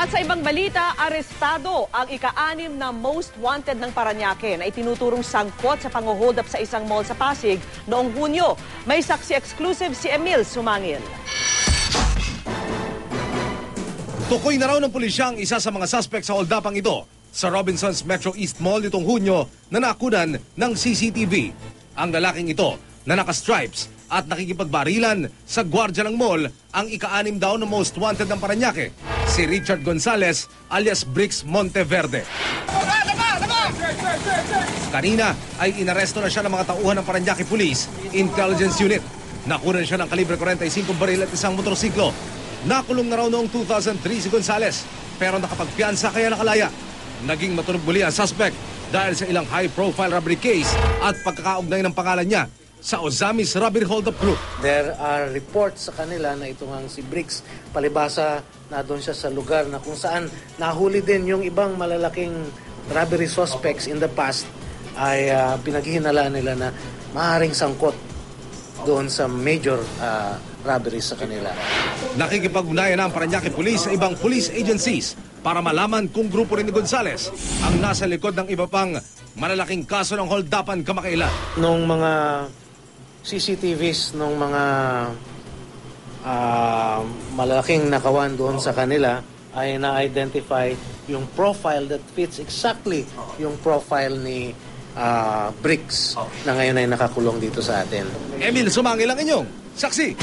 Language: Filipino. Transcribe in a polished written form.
At sa ibang balita, arestado ang ika-6 na most wanted ng Parañaque na itinuturong sangkot sa pang-hold up sa isang mall sa Pasig noong Hunyo. May saksi exclusive si Emil Sumangil. Tukoy na raw ng pulisya ang isa sa mga suspect sa hold-upang ito sa Robinsons Metro East Mall nitong Hunyo na nakunan ng CCTV. Ang lalaking ito na naka-stripes at nakikipagbarilan sa gwardya ng mall ang ika-6 daw na most wanted ng Parañaque, si Richard Gonzalez alias Bricks Monteverde. Kanina ay inaresto na siya ng mga tauhan ng Parañaque Police Intelligence Unit. Nakunan siya ng kalibre 45 baril at isang motorsiklo. Nakulong na raw noong 2003 si Gonzalez pero nakapagpiansa kaya nakalaya. Naging matunog muli ang suspect dahil sa ilang high-profile robbery case at pagkakaugnay ng pangalan niya sa Ozamis Robbery Hold-Up Group. There are reports sa kanila na ito nga si Bricks, palibasa na doon siya sa lugar na kung saan nahuli din yung ibang malalaking robbery suspects in the past ay pinaghihinalaan nila na maaaring sangkot doon sa major robberies sa kanila. Nakikipag-ugnayan na ang Parañaque Police sa ibang police agencies para malaman kung grupo rin ni Gonzalez ang nasa likod ng iba pang malalaking kaso ng hold-upan kamakailan. Nung mga CCTVs, nung mga malalaking nakawan doon sa kanila ay na-identify yung profile that fits exactly yung profile ni Bricks na ngayon ay nakakulong dito sa atin. Emil Sumangil ang inyong saksi.